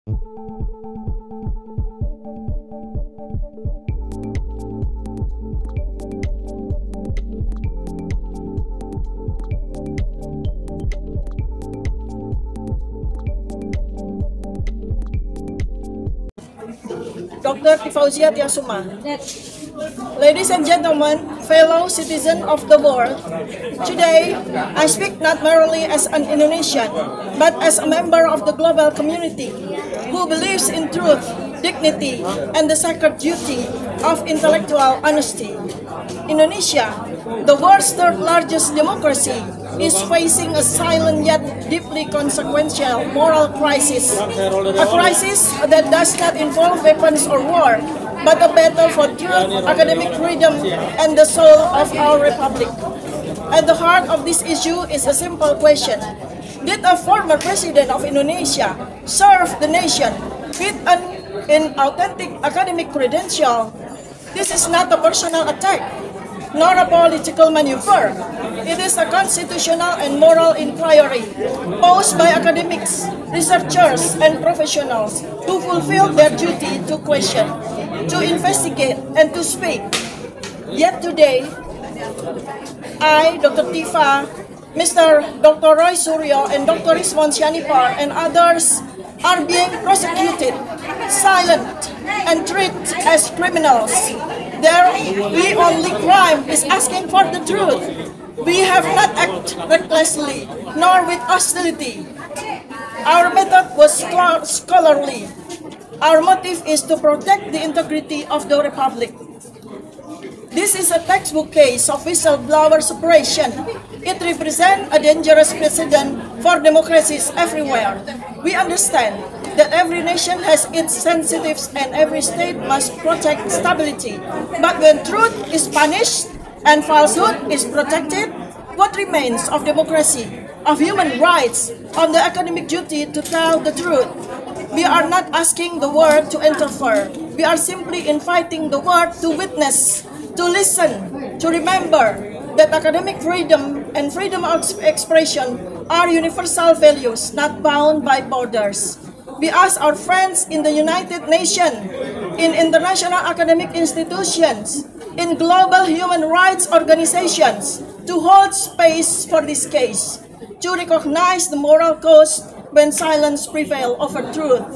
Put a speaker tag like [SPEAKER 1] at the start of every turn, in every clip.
[SPEAKER 1] Dr. Tifauzia Tiasuma. Ladies and gentlemen, fellow citizens of the world, today I speak not merely as an Indonesian, but as a member of the global community who believes in truth, dignity, and the sacred duty of intellectual honesty. Indonesia, the world's third largest democracy, is facing a silent yet deeply consequential moral crisis. A crisis that does not involve weapons or war, but a battle for truth, academic freedom, and the soul of our republic. At the heart of this issue is a simple question. Did a former president of Indonesia serve the nation with an inauthentic academic credential? This is not a personal attack, nor a political maneuver. It is a constitutional and moral inquiry posed by academics, researchers, and professionals who fulfill their duty to question, to investigate, and to speak. Yet today, I, Dr. Tifa, Mr. Dr. Roy Suryo, and Dr. Rizwan Syanipar, and others are being prosecuted, silent, and treated as criminals. Their only crime is asking for the truth. We have not acted recklessly, nor with hostility. Our method was scholarly. Our motive is to protect the integrity of the Republic. This is a textbook case of whistleblower suppression. It represents a dangerous precedent for democracies everywhere. We understand that every nation has its sensitives and every state must protect stability. But when truth is punished and falsehood is protected, what remains of democracy, of human rights, of the academic duty to tell the truth? We are not asking the world to interfere. We are simply inviting the world to witness, to listen, to remember that academic freedom and freedom of expression are universal values not bound by borders. We ask our friends in the United Nations, in international academic institutions, in global human rights organizations to hold space for this case, to recognize the moral cost when silence prevails over truth.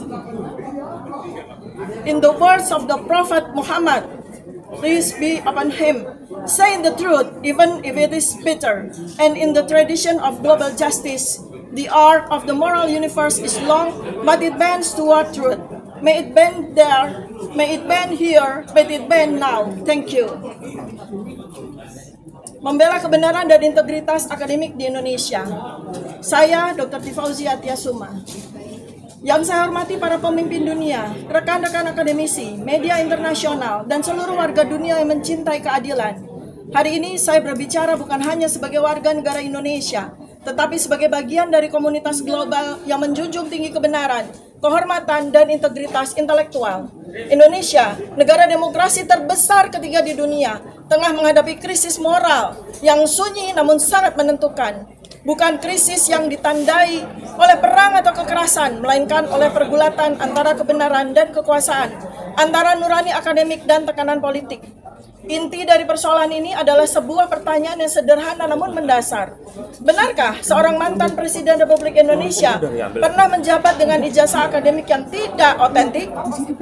[SPEAKER 1] In the words of the Prophet Muhammad, peace be upon him, saying the truth even if it is bitter, and in the tradition of global justice, the arc of the moral universe is long, but it bends toward truth. May it bend there, may it bend here, may it bend now. Thank you. Membela kebenaran dan integritas akademik di Indonesia. Saya Dr. Tifauzia Tiasuma. Yang saya hormati para pemimpin dunia, rekan-rekan akademisi, media internasional, dan seluruh warga dunia yang mencintai keadilan. Hari ini saya berbicara bukan hanya sebagai warga negara Indonesia, tetapi sebagai bagian dari komunitas global yang menjunjung tinggi kebenaran, kehormatan, dan integritas intelektual. Indonesia, negara demokrasi terbesar ketiga di dunia, tengah menghadapi krisis moral yang sunyi namun sangat menentukan. Bukan krisis yang ditandai oleh perang atau kekerasan, melainkan oleh pergulatan antara kebenaran dan kekuasaan, antara nurani akademik dan tekanan politik. Inti dari persoalan ini adalah sebuah pertanyaan yang sederhana namun mendasar. Benarkah seorang mantan Presiden Republik Indonesia pernah menjabat dengan ijazah akademik yang tidak otentik?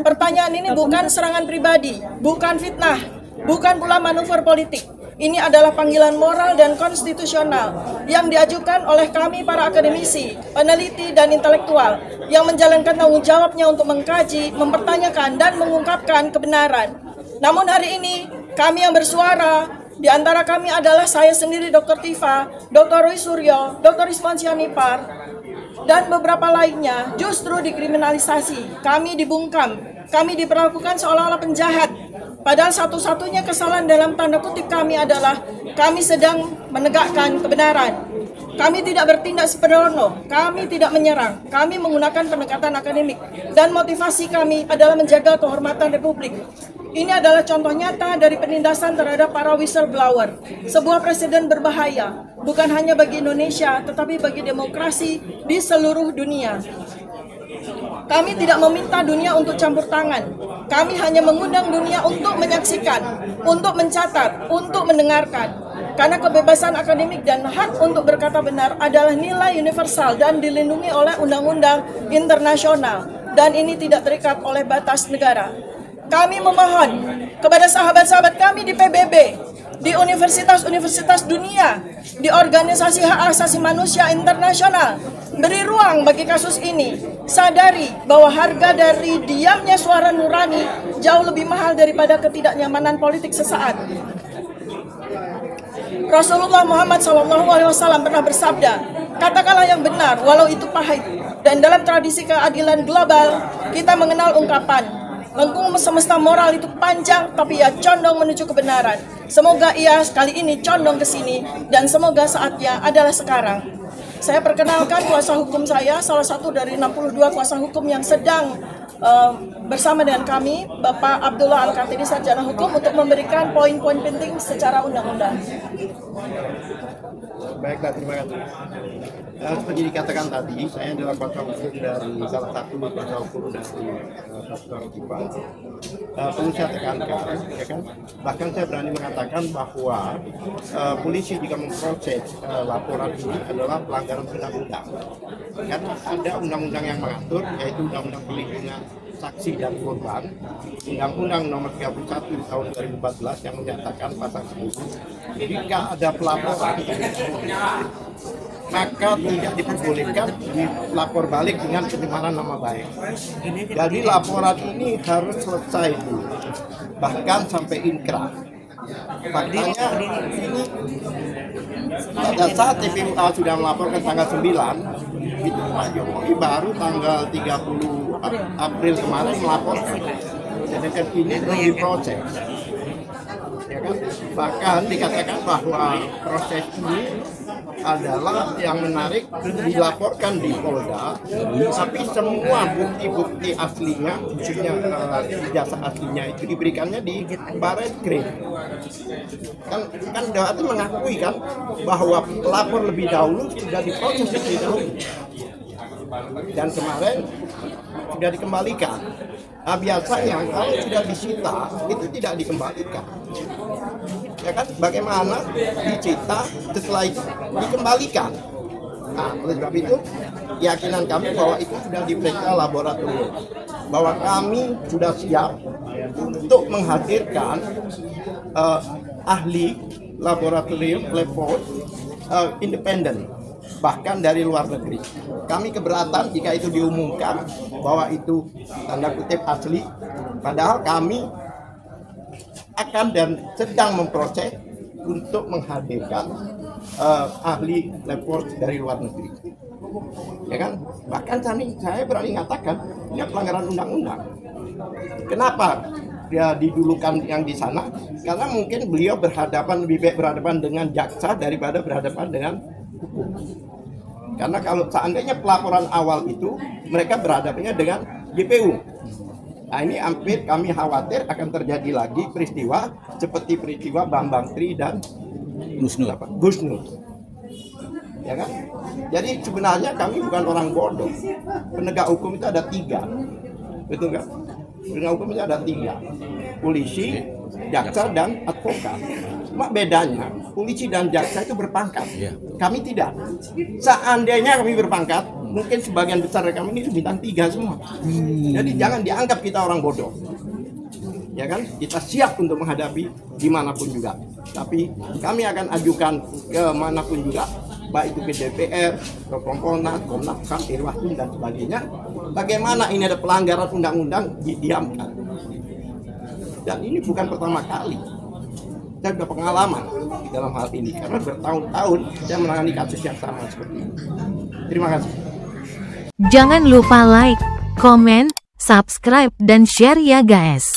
[SPEAKER 1] Pertanyaan ini bukan serangan pribadi, bukan fitnah, bukan pula manuver politik. Ini adalah panggilan moral dan konstitusional yang diajukan oleh kami para akademisi, peneliti, dan intelektual yang menjalankan tanggung jawabnya untuk mengkaji, mempertanyakan, dan mengungkapkan kebenaran. Namun hari ini, kami yang bersuara, di antara kami adalah saya sendiri Dr. Tifa, Dr. Roy Suryo, Dr. Rizwan Syanipar, dan beberapa lainnya justru dikriminalisasi. Kami dibungkam, kami diperlakukan seolah-olah penjahat. Padahal satu-satunya kesalahan dalam tanda kutip kami adalah kami sedang menegakkan kebenaran. Kami tidak bertindak sembrono, kami tidak menyerang, kami menggunakan pendekatan akademik. Dan motivasi kami adalah menjaga kehormatan Republik. Ini adalah contoh nyata dari penindasan terhadap para whistleblower. Sebuah presiden berbahaya, bukan hanya bagi Indonesia, tetapi bagi demokrasi di seluruh dunia. Kami tidak meminta dunia untuk campur tangan. Kami hanya mengundang dunia untuk menyaksikan, untuk mencatat, untuk mendengarkan. Karena kebebasan akademik dan hak untuk berkata benar adalah nilai universal dan dilindungi oleh undang-undang internasional. Dan ini tidak terikat oleh batas negara. Kami memohon kepada sahabat-sahabat kami di PBB, di universitas-universitas dunia, di organisasi hak asasi manusia internasional, beri ruang bagi kasus ini. Sadari bahwa harga dari diamnya suara nurani jauh lebih mahal daripada ketidaknyamanan politik sesaat. Rasulullah Muhammad SAW pernah bersabda, katakanlah yang benar walau itu pahit. Dan dalam tradisi keadilan global, kita mengenal ungkapan, lengkung semesta moral itu panjang, tapi ia condong menuju kebenaran. Semoga ia kali ini condong ke sini, dan semoga saatnya adalah sekarang. Saya perkenalkan kuasa hukum saya, salah satu dari 62 kuasa hukum yang sedang bersama dengan kami, Bapak Abdullah Al-Katiri, Sarjana Hukum, untuk memberikan poin-poin penting secara undang-undang.
[SPEAKER 2] Baiklah, terima kasih. Seperti dikatakan tadi, saya adalah kuasa hukum dari salah satu kuasa hukum dari Dr. Jipa. Perlu saya tekankan, ya kan? Bahkan saya berani mengatakan bahwa polisi jika memproses laporan ini adalah pelanggaran undang-undang. Karena ada undang-undang yang mengatur, yaitu Undang-Undang Perlindungan Saksi dan Korban, Undang-Undang Nomor 31 Tahun 2014 yang menyatakan pasal 10, jika ada pelaporan maka tidak diperbolehkan dilapor balik dengan pencemaran nama baik. Jadi laporan ini harus selesai dulu, bahkan sampai inkrah. Faktanya ini pada saat TPUA sudah melaporkan tanggal 9, itu Pak Jokowi baru tanggal 30 April kemarin melaporkan. Sedangkan ini belum diproses. Ya kan? Bahkan dikatakan bahwa proses ini adalah yang menarik dilaporkan di Polda, tapi semua bukti-bukti aslinya, khususnya jasa aslinya itu diberikannya di Barreskrim. Kan Dawati mengakui kan bahwa pelapor lebih dahulu sudah diproses lebih dahulu, dan kemarin sudah dikembalikan. Nah, biasanya kalau sudah disita itu tidak dikembalikan. Ya kan, bagaimana disita setelah itu dikembalikan. Nah, oleh sebab itu keyakinan kami bahwa itu sudah diperiksa laboratorium, bahwa kami sudah siap untuk menghadirkan ahli laboratorium lab independen, bahkan dari luar negeri. Kami keberatan jika itu diumumkan bahwa itu tanda kutip asli, padahal kami akan dan sedang memproses untuk menghadirkan ahli lab dari luar negeri. Ya kan? Bahkan saya berani mengatakan ini pelanggaran undang-undang. Kenapa dia didulukan yang di sana? Karena mungkin beliau lebih baik berhadapan dengan jaksa daripada berhadapan dengan hukum. Karena kalau seandainya pelaporan awal itu mereka berhadapannya dengan GPU. Nah, ini hampir kami khawatir akan terjadi lagi peristiwa seperti peristiwa Bambang Tri dan Gus Nur. Ya kan? Jadi sebenarnya kami bukan orang bodoh. Penegak hukum itu ada 3, betul nggak? Penegak hukum itu ada 3, polisi, jaksa, dan advokat. Cuma bedanya polisi dan jaksa itu berpangkat. Kami tidak. Seandainya kami berpangkat, mungkin sebagian besar dari kami ini bintang 3 semua. Jadi jangan dianggap kita orang bodoh. Ya kan? Kita siap untuk menghadapi dimanapun juga. Tapi kami akan ajukan ke manapun juga, baik itu ke DPR, ke Kompolnas, Komnas HAM, Irwasum, dan sebagainya. Bagaimana ini ada pelanggaran undang-undang didiamkan. Dan ini bukan pertama kali. Saya sudah pengalaman dalam hal ini karena bertahun-tahun saya menangani kasus yang sama seperti ini. Terima kasih.
[SPEAKER 3] Jangan lupa like, komen, subscribe, dan share ya guys.